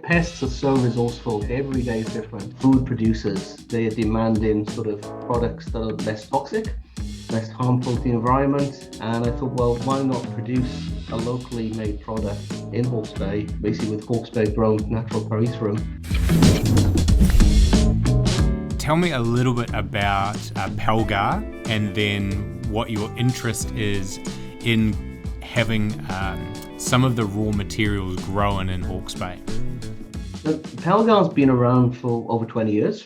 pests are so resourceful. Every day is different. Food producers, they are demanding sort of products that are less toxic, less harmful to the environment. And I thought, well, why not produce a locally made product in Hawke's Bay, basically with Hawke's Bay grown natural pyrethrum. Tell me a little bit about Pelgar, and then what your interest is in having some of the raw materials grown in Hawke's Bay. Pelgar's been around for over 20 years.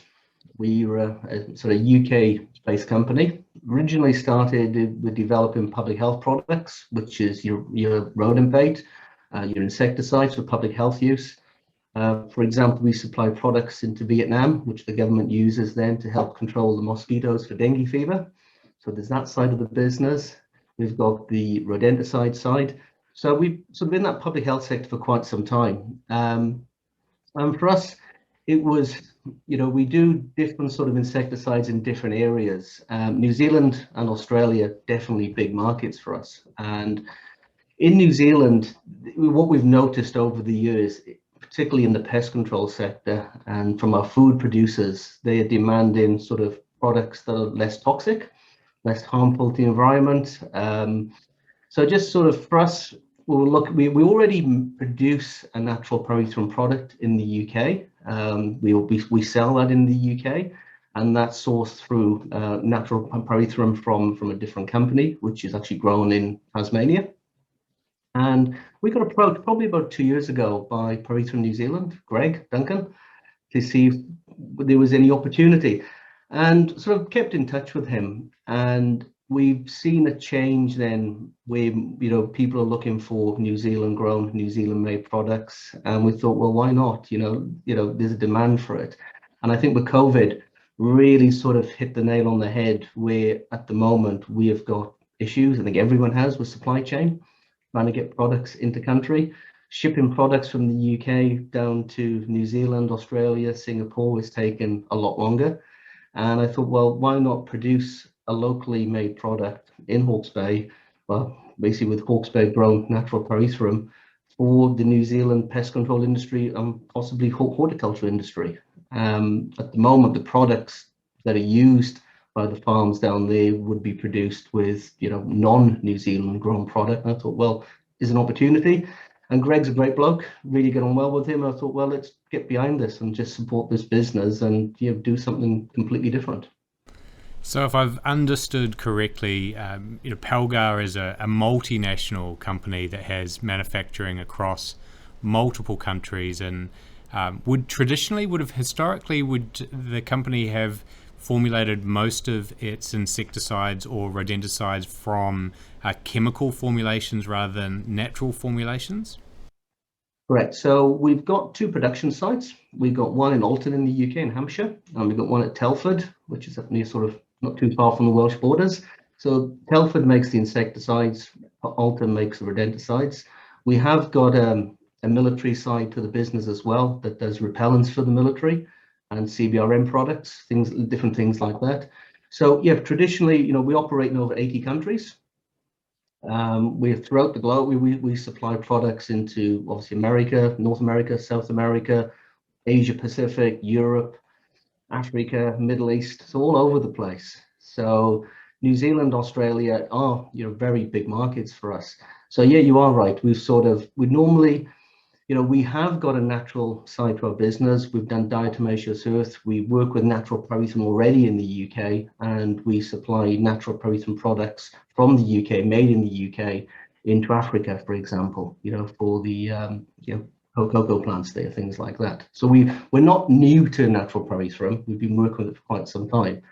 We're a sort of UK-based company. Originally started with developing public health products, which is your rodent bait, your insecticides for public health use. For example, we supply products into Vietnam, which the government uses then to help control the mosquitoes for dengue fever. So there's that side of the business. We've got the rodenticide side. So we've sort of been in that public health sector for quite some time. And for us, it was, we do different sort of insecticides in different areas. New Zealand and Australia, definitely big markets for us. And in New Zealand, what we've noticed over the years, particularly in the pest control sector and from our food producers, they are demanding sort of products that are less toxic, less harmful to the environment. So just sort of for us, we already produce a natural pyrethrum product in the UK. We sell that in the UK, and that's sourced through natural pyrethrum from a different company, which is actually grown in Tasmania. And we got approached probably about 2 years ago by Pyrethrum New Zealand, Greg Duncan, to see if there was any opportunity, and sort of kept in touch with him. And we've seen a change then where, people are looking for New Zealand grown, New Zealand made products. And we thought, well, why not? There's a demand for it. And I think with COVID really sort of hit the nail on the head, where at the moment we have got issues, I think everyone has, with supply chain, trying to get products into country. Shipping products from the UK down to New Zealand, Australia, Singapore is taking a lot longer. And I thought, well, why not produce a locally made product in Hawke's Bay, well, basically with Hawke's Bay grown natural pyrethrum for the New Zealand pest control industry and possibly horticulture industry. At the moment, the products that are used by the farms down there would be produced with, non-New Zealand grown product. And I thought, well, there's an opportunity. And Greg's a great bloke, really get on well with him. And I thought, well, let's get behind this and just support this business and do something completely different. So if I've understood correctly, Pelgar is a multinational company that has manufacturing across multiple countries, and would the company have formulated most of its insecticides or rodenticides from chemical formulations rather than natural formulations? Correct. So we've got two production sites. We've got one in Alton in the UK, in Hampshire, and we've got one at Telford, which is up near sort of not too far from the Welsh borders. So Telford makes the insecticides, Alton makes the rodenticides. We have got a military side to the business as well that does repellents for the military and CBRM products, different things like that. So yeah, traditionally, we operate in over 80 countries. We're throughout the globe. We supply products into obviously America, North America, South America, Asia Pacific, Europe, Africa, Middle East, so all over the place. So New Zealand, Australia are very big markets for us. So yeah, you are right. We normally, we have got a natural side to our business. We've done diatomaceous earth. We work with natural pyrethrum already in the UK, and we supply natural pyrethrum products from the UK, made in the UK, into Africa, for example, for the cocoa plants there, things like that. So we're not new to natural pyrethrum. We've been working with it for quite some time,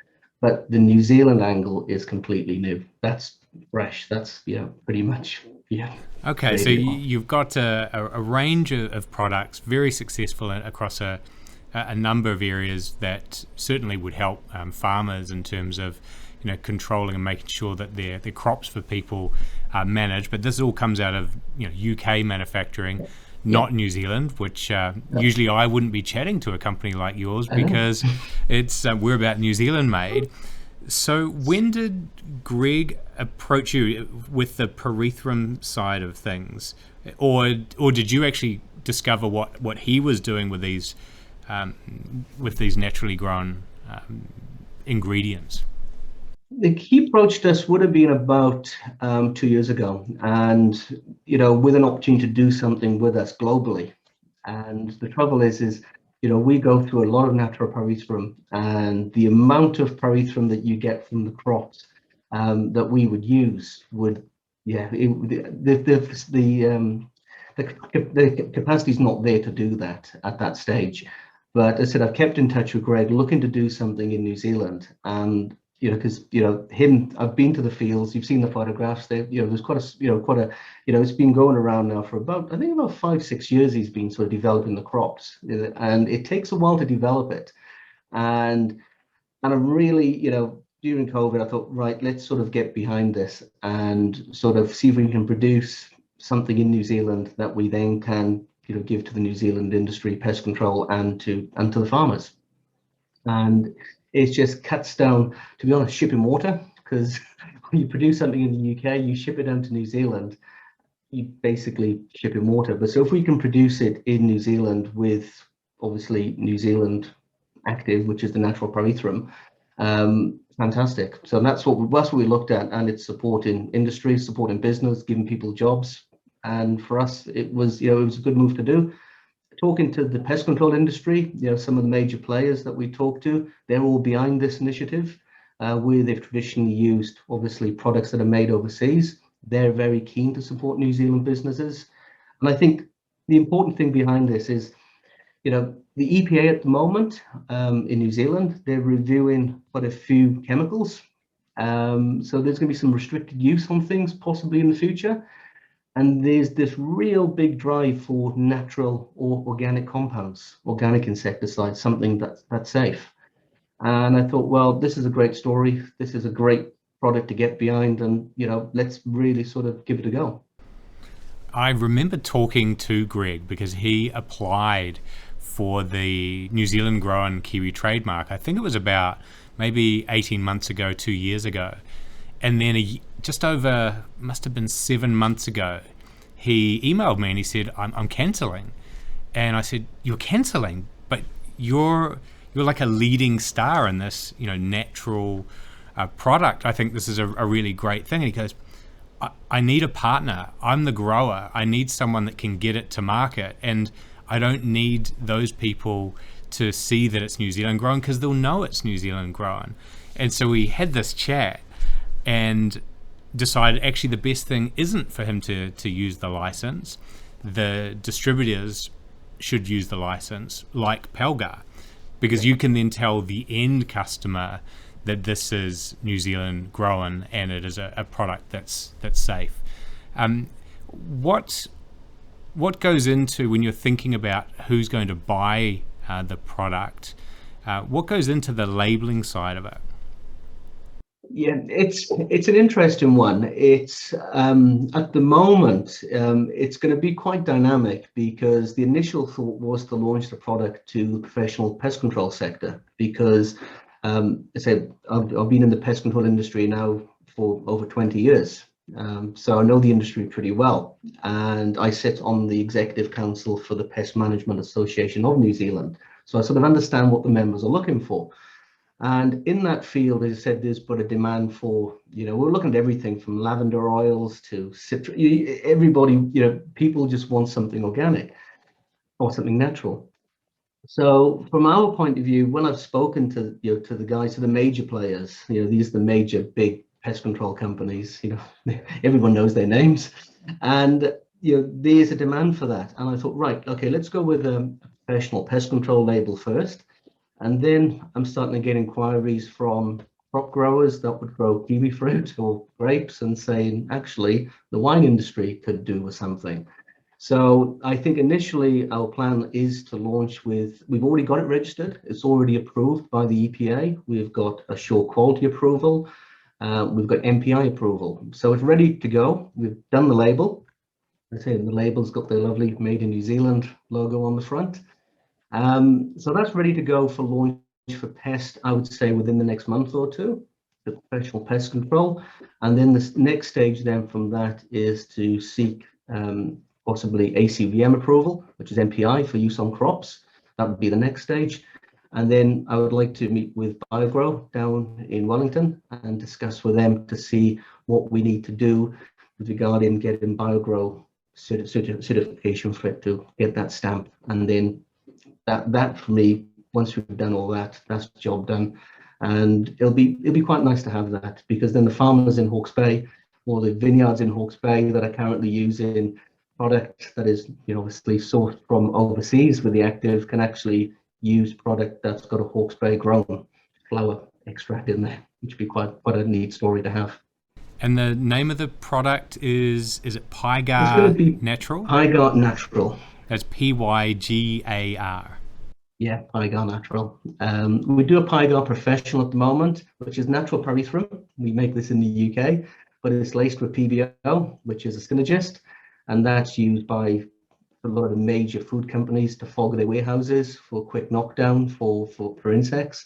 but the New Zealand angle is completely new. That's fresh. That's pretty much. Yeah. Okay, so you've got a range of products, very successful across a number of areas that certainly would help farmers in terms of controlling and making sure that their crops for people are managed. But this all comes out of UK manufacturing, not New Zealand, which usually I wouldn't be chatting to a company like yours because it's we're about New Zealand made. So when did Greg approach you with the pyrethrum side of things, or did you actually discover what he was doing with these naturally grown ingredients? He approached us would have been about 2 years ago, and with an opportunity to do something with us globally. And the trouble is we go through a lot of natural pyrethrum, and the amount of pyrethrum that you get from the crops that we would use would, the capacity is not there to do that at that stage. But as I said, I've kept in touch with Greg, looking to do something in New Zealand, and because I've been to the fields. You've seen the photographs there. There's quite a it's been going around now for about, I think, about 5-6 years. He's been sort of developing the crops, and it takes a while to develop it. And I'm really, during COVID, I thought, right, let's sort of get behind this and sort of see if we can produce something in New Zealand that we then can, give to the New Zealand industry, pest control, and to the farmers. And it just cuts down, to be honest, shipping water, because when you produce something in the UK, you ship it down to New Zealand, you basically ship in water. But so if we can produce it in New Zealand with obviously New Zealand active, which is the natural pyrethrum, fantastic. So that's what we looked at, and it's supporting industry, supporting business, giving people jobs. And for us, it was it was a good move to do. Talking to the pest control industry, some of the major players that we talk to, they're all behind this initiative, where they've traditionally used, obviously, products that are made overseas. They're very keen to support New Zealand businesses. And I think the important thing behind this is, the EPA at the moment in New Zealand, they're reviewing quite a few chemicals. So there's going to be some restricted use on things possibly in the future. And there's this real big drive for natural or organic compounds, organic insecticides, something that's safe. And I thought, well, this is a great story. This is a great product to get behind, and let's really sort of give it a go. I remember talking to Greg because he applied for the New Zealand grown kiwi trademark. I think it was about maybe 18 months ago, 2 years ago. And then just over, must have been 7 months ago, he emailed me and he said, I'm cancelling. And I said, you're cancelling? But you're like a leading star in this, natural product. I think this is a really great thing. And he goes, I need a partner. I'm the grower. I need someone that can get it to market. And I don't need those people to see that it's New Zealand grown, because they'll know it's New Zealand grown. And so we had this chat and decided actually the best thing isn't for him to use the license. The distributors should use the license, like Pelgar, because you can then tell the end customer that this is New Zealand grown and it is a product that's safe. What goes into, when you're thinking about who's going to buy the product, what goes into the labeling side of it? Yeah, it's an interesting one. It's at the moment it's going to be quite dynamic, because the initial thought was to launch the product to the professional pest control sector, because I said I've been in the pest control industry now for over 20 years. So I know the industry pretty well, and I sit on the executive council for the Pest Management Association of New Zealand. So I sort of understand what the members are looking for. And in that field, as I said, there's but a demand for, we're looking at everything from lavender oils to citrus. Everybody, people just want something organic or something natural. So from our point of view, when I've spoken to, to the guys, to the major players, these are the major big pest control companies, everyone knows their names, and there's a demand for that. And I thought, right, okay, let's go with a professional pest control label first. And then I'm starting to get inquiries from crop growers that would grow kiwi fruit or grapes, and saying, actually, the wine industry could do with something. So I think initially our plan is to launch with, we've already got it registered. It's already approved by the EPA. We've got a sure quality approval. We've got MPI approval. So it's ready to go. We've done the label. I say the label's got the lovely Made in New Zealand logo on the front. So that's ready to go for launch for pest, I would say within the next month or two, the professional pest control. And then the next stage then from that is to seek possibly ACVM approval, which is MPI for use on crops. That would be the next stage. And then I would like to meet with BioGrow down in Wellington and discuss with them to see what we need to do with regarding getting BioGrow certification for it to get that stamp. And then that for me, once we've done all that, that's the job done. And it'll be quite nice to have that, because then the farmers in Hawke's Bay or the vineyards in Hawke's Bay that are currently using product that is, obviously sourced from overseas with the active can actually use product that's got a Hawke's Bay grown flower extract in there, which would be quite a neat story to have. And the name of the product is it PyGar Natural? PyGar Natural. That's PYGAR. Yeah, PyGar Natural. We do a PyGar Professional at the moment, which is natural pyrethrum. We make this in the UK, but it's laced with PBO, which is a synergist, and that's used by a lot of the major food companies to fog their warehouses for quick knockdown for insects.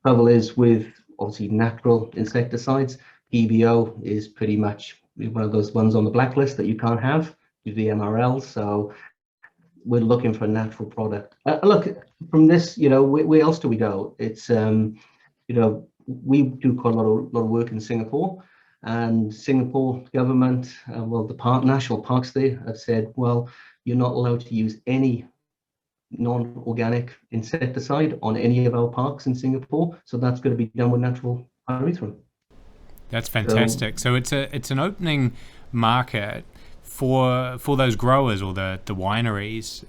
Trouble is with obviously natural insecticides, PBO is pretty much one of those ones on the blacklist that you can't have with the MRL. So we're looking for a natural product. Look, from this, where else do we go? It's we do quite a lot of work in Singapore, and Singapore government, the national parks there have said, well, you're not allowed to use any non-organic insecticide on any of our parks in Singapore. So that's going to be done with natural pyrethrum. That's fantastic. So it's an opening market for those growers or the wineries.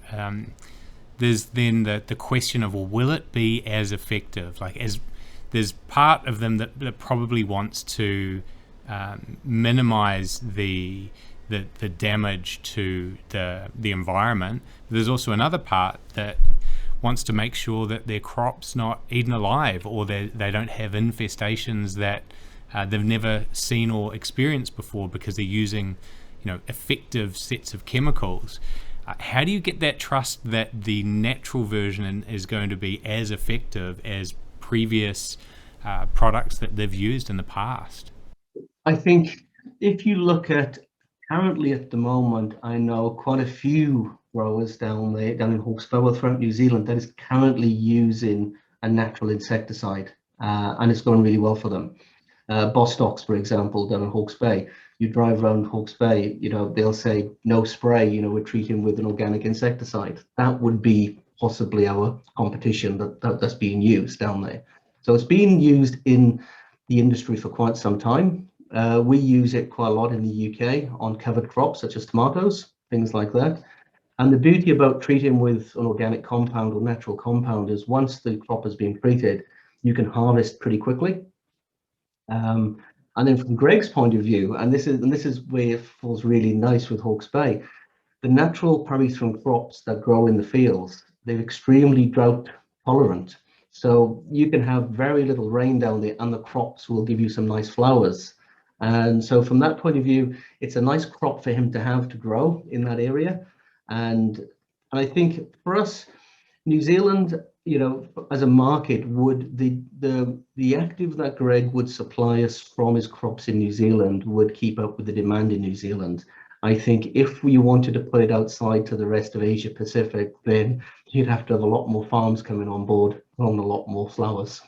There's then the question of, well, will it be as effective? Like, as there's part of them that probably wants to minimize the damage to the environment. There's also another part that wants to make sure that their crop's not eaten alive, or they don't have infestations that they've never seen or experienced before, because they're using effective sets of chemicals. How do you get that trust that the natural version is going to be as effective as previous products that they've used in the past? I think if you look at currently at the moment, I know quite a few growers down in Hawke's Bay throughout New Zealand that is currently using a natural insecticide, and it's going really well for them. Bostocks, for example, down in Hawke's Bay. You drive around Hawke's Bay, they'll say no spray, we're treating with an organic insecticide. That would be possibly our competition that's being used down there. So it's being used in the industry for quite some time. We use it quite a lot in the UK on covered crops such as tomatoes, things like that. And the beauty about treating with an organic compound or natural compound is once the crop has been treated, you can harvest pretty quickly. And then from Greg's point of view, and this is where it falls really nice with Hawke's Bay, the natural pyrethrum crops that grow in the fields, they're extremely drought tolerant. So you can have very little rain down there and the crops will give you some nice flowers. And so from that point of view, it's a nice crop for him to have to grow in that area. And I think for us, New Zealand, as a market, would the active that Greg would supply us from his crops in New Zealand would keep up with the demand in New Zealand. I think if we wanted to put it outside to the rest of Asia Pacific, then you'd have to have a lot more farms coming on board, growing a lot more flowers.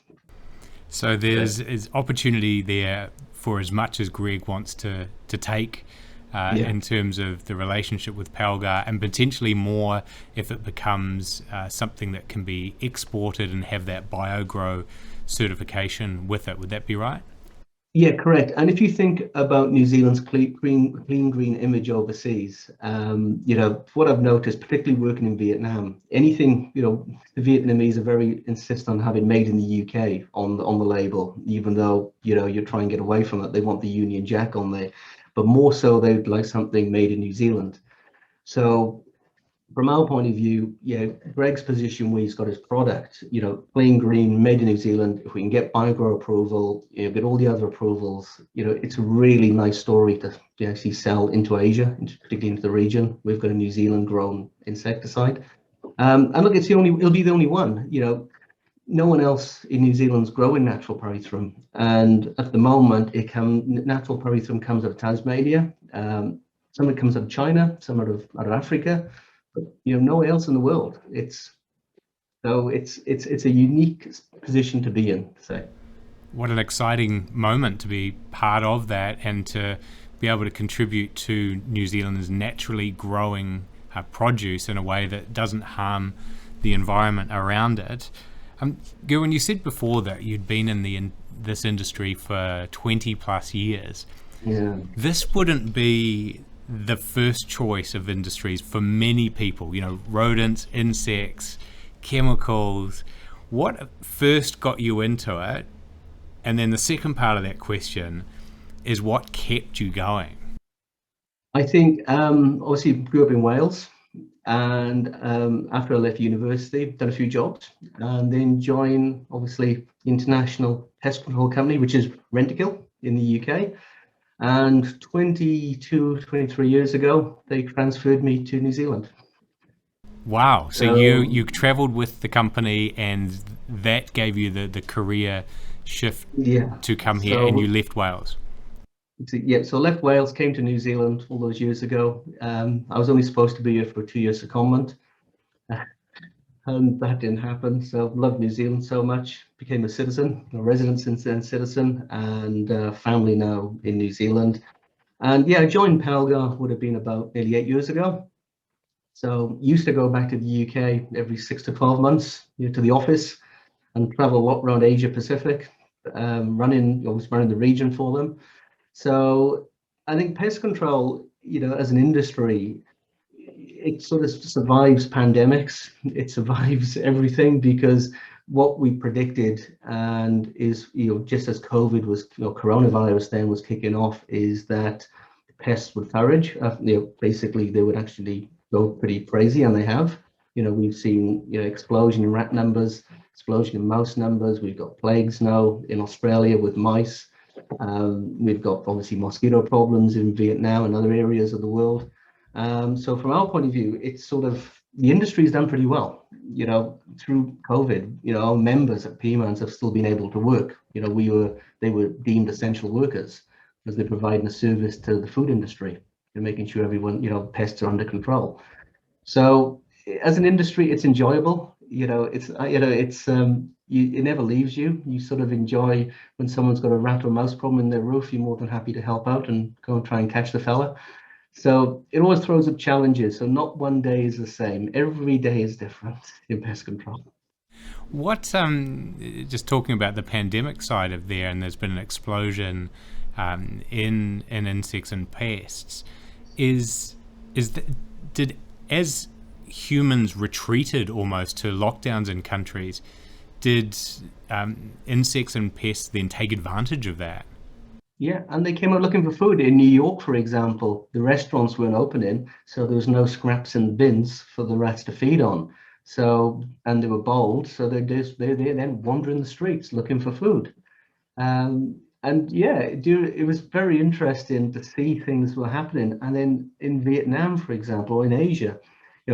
So there's opportunity there for as much as Greg wants to take in terms of the relationship with Pelgar, and potentially more if it becomes something that can be exported and have that BioGrow certification with it. Would that be right? Yeah, correct. And if you think about New Zealand's clean green image overseas, what I've noticed, particularly working in Vietnam, anything, the Vietnamese are very insist on having made in the UK on the label, even though, you try and get away from it. They want the Union Jack on there, but more so they'd like something made in New Zealand. So from our point of view, Greg's position where he's got his product, plain green, made in New Zealand, if we can get BioGrow approval, get all the other approvals, it's a really nice story to actually sell into Asia, particularly into the region. We've got a New Zealand grown insecticide. And look, it'll be the only one, no one else in New Zealand's growing natural pyrethrum. And at the moment, natural pyrethrum comes out of Tasmania. Some of it comes out of China, some out of Africa, but nowhere else in the world. It's a unique position to be in. So, what an exciting moment to be part of that and to be able to contribute to New Zealand's naturally growing produce in a way that doesn't harm the environment around it. Gerwyn, you said before that you'd been in this industry for 20 plus years. yeah. This wouldn't be the first choice of industries for many people, rodents, insects, chemicals. What first got you into it? And then the second part of that question is what kept you going? I think obviously grew up in Wales, and after I left university, done a few jobs, and then joined obviously international pest control company, which is Rentokil in the UK. And 23 years ago, they transferred me to New Zealand. Wow! So you travelled with the company, and that gave you the career shift to come here, and you left Wales. Yeah, so I left Wales, came to New Zealand all those years ago. I was only supposed to be here for a 2-year secondment, and that didn't happen. So loved New Zealand so much, became a citizen, a resident and citizen, and family now in New Zealand. And yeah, I joined Pelgar would have been about nearly 8 years ago. So used to go back to the UK every 6 to 12 months, to the office, and travel a lot around Asia Pacific, running the region for them. So I think pest control, as an industry, it sort of survives pandemics. It survives everything, because what we predicted, and is, just as COVID was, coronavirus then was kicking off, is that pests would flourish. Basically they would actually go pretty crazy, and they have. We've seen, explosion in rat numbers, explosion in mouse numbers. We've got plagues now in Australia with mice. We've got obviously mosquito problems in Vietnam and other areas of the world. So from our point of view, it's sort of, the industry's done pretty well. Through COVID, our members at PMANS have still been able to work. They were deemed essential workers because they're providing a service to the food industry and making sure everyone, pests are under control. So as an industry, it's enjoyable. It never leaves you. You sort of enjoy when someone's got a rat or mouse problem in their roof. You're more than happy to help out and go and try and catch the fella. So it always throws up challenges. So not one day is the same. Every day is different in pest control. What, just talking about the pandemic side of there, and there's been an explosion in insects and pests. Did as humans retreated almost to lockdowns in countries, did insects and pests then take advantage of that? Yeah, and they came out looking for food. In New York, for example, the restaurants weren't opening, so there was no scraps in the bins for the rats to feed on. So, and they were bold, so they're then wandering the streets looking for food. And yeah, it was very interesting to see things were happening. And then in Vietnam, for example, or in Asia,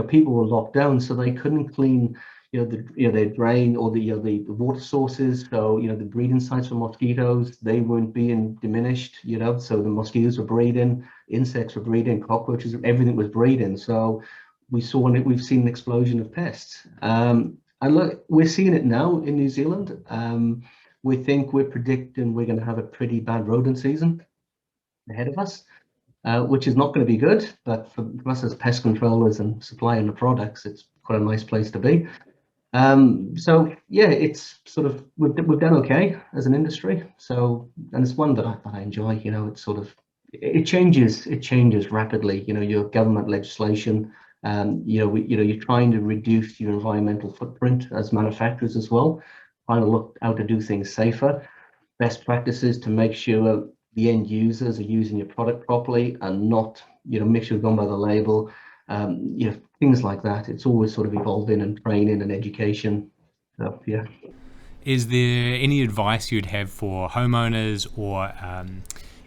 people were locked down, so they couldn't clean, their drain or the water sources. So, the breeding sites for mosquitoes, they weren't being diminished, so the mosquitoes were breeding, insects were breeding, cockroaches, everything was breeding. So we've seen an explosion of pests. And look, we're seeing it now in New Zealand. We're predicting we're going to have a pretty bad rodent season ahead of us, which is not going to be good. But for us as pest controllers and supplying the products, it's quite a nice place to be. So yeah, it's sort of we've done okay as an industry. So, and it's one that I enjoy. It's sort of it changes rapidly. Your government legislation. You're trying to reduce your environmental footprint as manufacturers as well. Trying to look how to do things safer, best practices to make sure the end users are using your product properly and not, make sure it's gone by the label, things like that. It's always sort of evolving and training and education. So, yeah. Is there any advice you'd have for homeowners or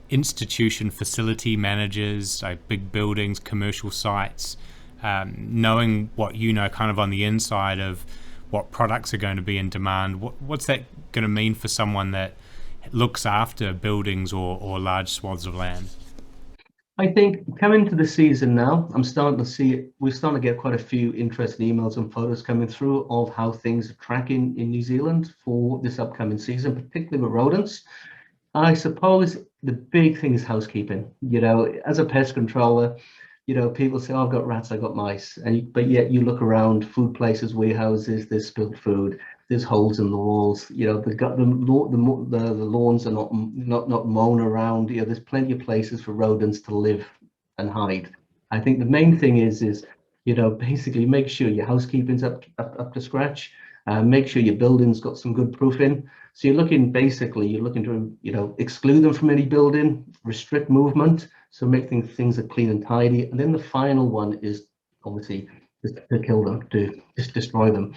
institution facility managers, like big buildings, commercial sites, knowing what kind of on the inside of what products are going to be in demand? What's that going to mean for someone that looks after buildings or large swaths of land? I think coming to the season now, I'm starting to see we're starting to get quite a few interesting emails and photos coming through of how things are tracking in New Zealand for this upcoming season, particularly with rodents. I suppose the big thing is housekeeping. As a pest controller, people say, oh, I've got rats, I've got mice, but yet you look around food places, warehouses, there's spilled food, there's holes in the walls. The lawns are not mown around. There's plenty of places for rodents to live and hide. I think the main thing is basically make sure your housekeeping's up to scratch. Make sure your building's got some good proofing. So you're looking to exclude them from any building, restrict movement, so make things are clean and tidy. And then the final one is obviously just to kill them, to just destroy them.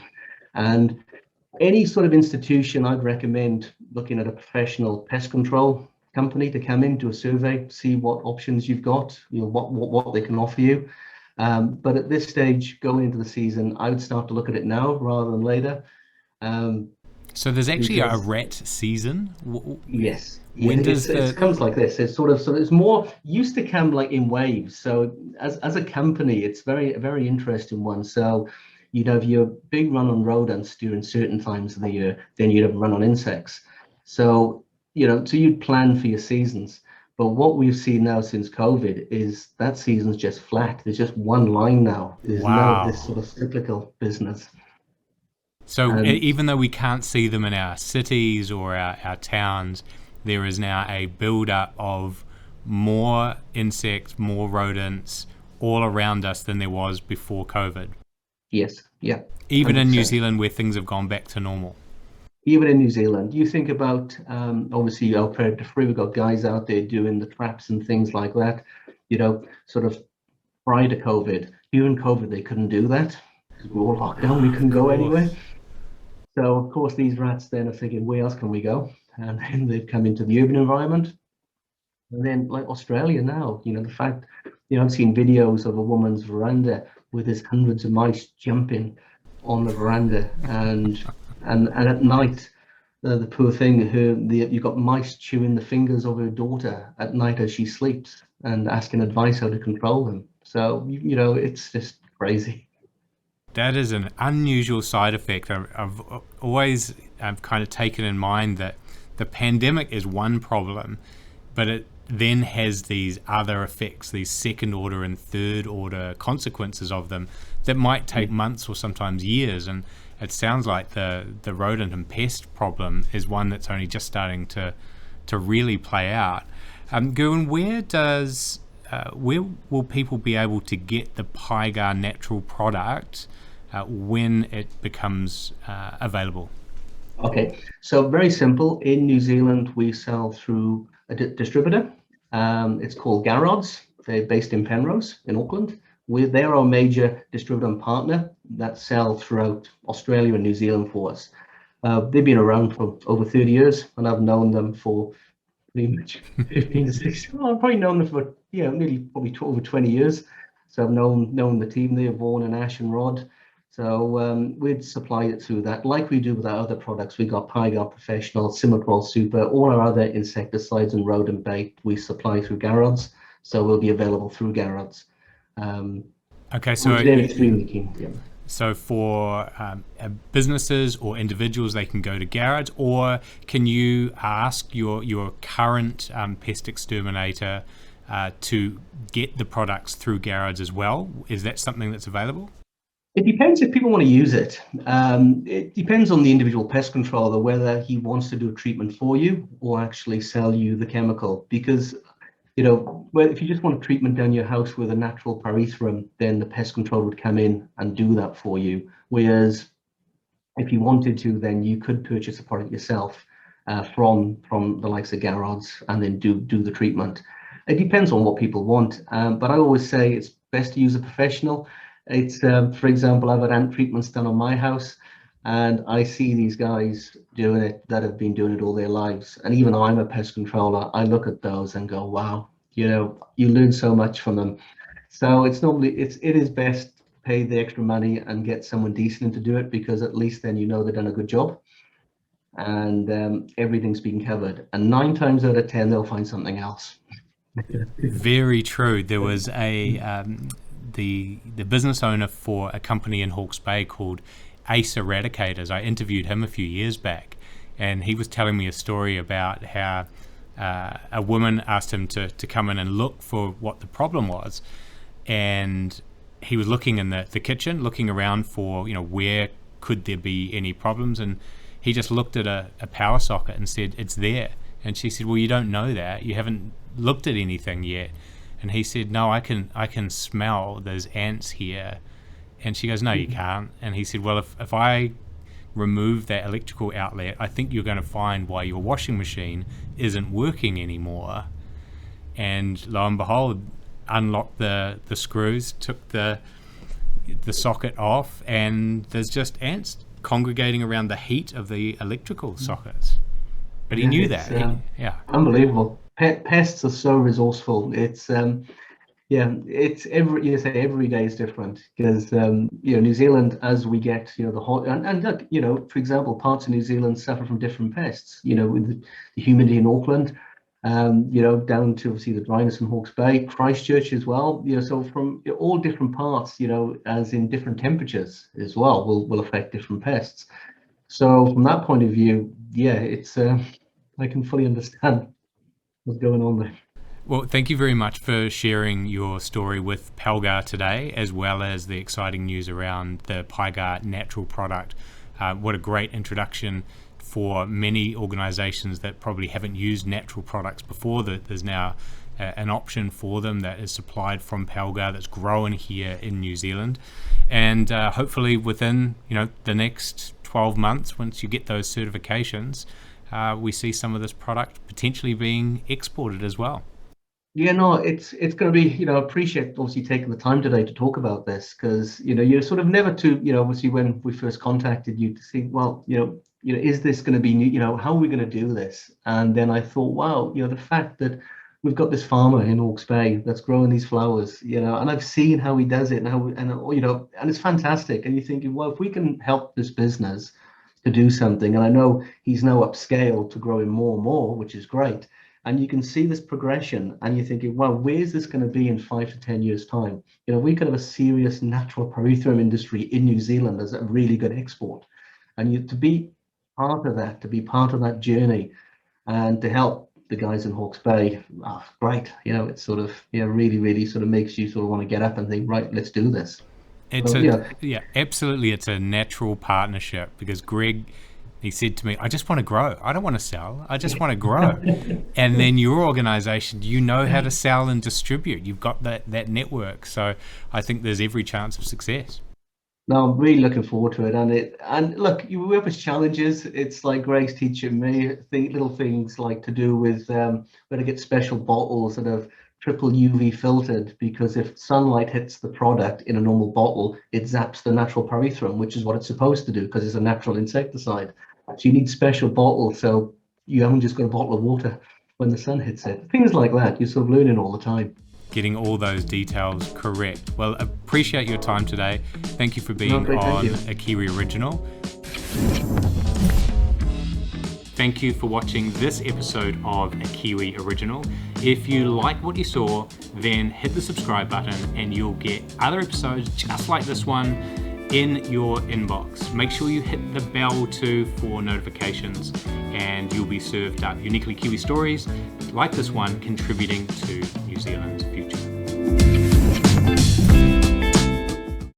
And any sort of institution, I'd recommend looking at a professional pest control company to come in, do a survey, see what options you've got, what they can offer you. But at this stage, going into the season, I would start to look at it now rather than later. So there's actually a rat season. Yes. When does it comes like this? It's it's more used to come like in waves. So as a company, it's very interesting one. So if you're a big run on rodents during certain times of the year, then you'd have a run on insects. So so you'd plan for your seasons. But what we've seen now since COVID is that season's just flat. There's just one line now. There's no this sort of cyclical business. So even though we can't see them in our cities or our towns, there is now a build-up of more insects, more rodents all around us than there was before COVID. Yes, yeah. Even 100%. In New Zealand where things have gone back to normal. Even in New Zealand, you think about, obviously, our predator free, we've got guys out there doing the traps and things like that, sort of prior to COVID. During COVID, they couldn't do that. We were all locked down, we couldn't go anywhere. So, of course, these rats then are thinking, where else can we go? And then they've come into the urban environment. And then, like Australia now, the fact, I've seen videos of a woman's veranda with there's hundreds of mice jumping on the veranda. And at night, the poor thing, you've got mice chewing the fingers of her daughter at night as she sleeps and asking advice how to control them. So, it's just crazy. That is an unusual side effect. I've always kind of taken in mind that the pandemic is one problem, but it then has these other effects, these second order and third order consequences of them that might take months or sometimes years. And it sounds like the rodent and pest problem is one that's only just starting to really play out. Gerwyn, where will people be able to get the PyGar Natural product when it becomes available? Okay, so very simple. In New Zealand, we sell through a distributor. It's called Garrods. They're based in Penrose in Auckland. They're our major distributor and partner that sell throughout Australia and New Zealand for us. They've been around for over 30 years, and I've known them for pretty much 15 to 16. Well, I've probably known them for nearly probably over 20 years. So I've known the team there, Vaughan and Ash and Rod. So we'd supply it through that, like we do with our other products. We've got PyGar Professional, Simicrol Super, all our other insecticides and rodent bait we supply through Garrods. So we'll be available through Garrods. Okay, so they're extremely keen. Yeah. So for businesses or individuals, they can go to Garrods, or can you ask your current pest exterminator to get the products through Garrods as well? Is that something that's available? It depends if people want to use it. It depends on the individual pest controller whether he wants to do a treatment for you or actually sell you the chemical. Because, if you just want a treatment down your house with a natural pyrethrum, then the pest controller would come in and do that for you. Whereas if you wanted to, then you could purchase a product yourself from the likes of Garrods and then do the treatment. It depends on what people want. But I always say it's best to use a professional. It's, for example, I've had ant treatments done on my house, and I see these guys doing it that have been doing it all their lives. And even though I'm a pest controller, I look at those and go, wow, you learn so much from them. So it is best to pay the extra money and get someone decent to do it, because at least then they've done a good job and everything's been covered. And 9 times out of 10, they'll find something else. Very true. There was the business owner for a company in Hawke's Bay called Ace Eradicators. I interviewed him a few years back, and he was telling me a story about how a woman asked him to come in and look for what the problem was, and he was looking in the kitchen, looking around for, where could there be any problems, and he just looked at a power socket and said, "It's there." And she said, "Well, you don't know that. You haven't looked at anything yet." And he said, "No, I can smell those ants here." And she goes, "No, you can't." And he said, "Well, if I remove that electrical outlet, I think you're going to find why your washing machine isn't working anymore." And lo and behold, unlocked the screws, took the socket off, and there's just ants congregating around the heat of the electrical sockets. But he knew that. Yeah. Unbelievable. Pests are so resourceful. It's it's every day is different because New Zealand, as we get the hot, and look, for example, parts of New Zealand suffer from different pests. With the humidity in Auckland, down to obviously the dryness in Hawke's Bay, Christchurch as well. So from all different parts, as in different temperatures as well, will affect different pests. So from that point of view, it's I can fully understand what's going on there. Well, thank you very much for sharing your story with Pelgar today, as well as the exciting news around the PyGar Natural product. What a great introduction for many organizations that probably haven't used natural products before. That there's now an option for them that is supplied from Pelgar that's grown here in New Zealand. And hopefully within the next 12 months, once you get those certifications, we see some of this product potentially being exported as well. Yeah, no, it's going to be, appreciate obviously taking the time today to talk about this because, you're sort of never too, obviously when we first contacted you to see, well, is this going to be new, how are we going to do this? And then I thought, wow, the fact that we've got this farmer in Hawke's Bay that's growing these flowers, and I've seen how he does it and it's fantastic. And you're thinking, well, if we can help this business to do something, and I know he's now upscaled to growing more and more, which is great. And you can see this progression and you're thinking, well, where's this going to be in 5 to 10 years time? We could have a serious natural pyrethrum industry in New Zealand as a really good export. And to be part of that, journey and to help the guys in Hawke's Bay, great. It's sort of, really, really sort of makes you sort of want to get up and think, right, let's do this. Absolutely. It's a natural partnership because Greg, he said to me, "I just want to grow. I don't want to sell. I just want to grow." And then your organization, how to sell and distribute. You've got that network. So I think there's every chance of success. No, I'm really looking forward to it. And look, you work with challenges. It's like Greg's teaching me little things like to do with where to get special bottles that have triple UV filtered, because if sunlight hits the product in a normal bottle, it zaps the natural pyrethrum, which is what it's supposed to do because it's a natural insecticide. So you need special bottles, so you haven't just got a bottle of water when the sun hits it. Things like that, you're sort of learning all the time. Getting all those details correct. Well, appreciate your time today. Thank you for being on a KIWI Original. Thank you for watching this episode of a KIWI Original. If you like what you saw, then hit the subscribe button and you'll get other episodes just like this one in your inbox. Make sure you hit the bell too for notifications and you'll be served up uniquely Kiwi stories like this one contributing to New Zealand's future.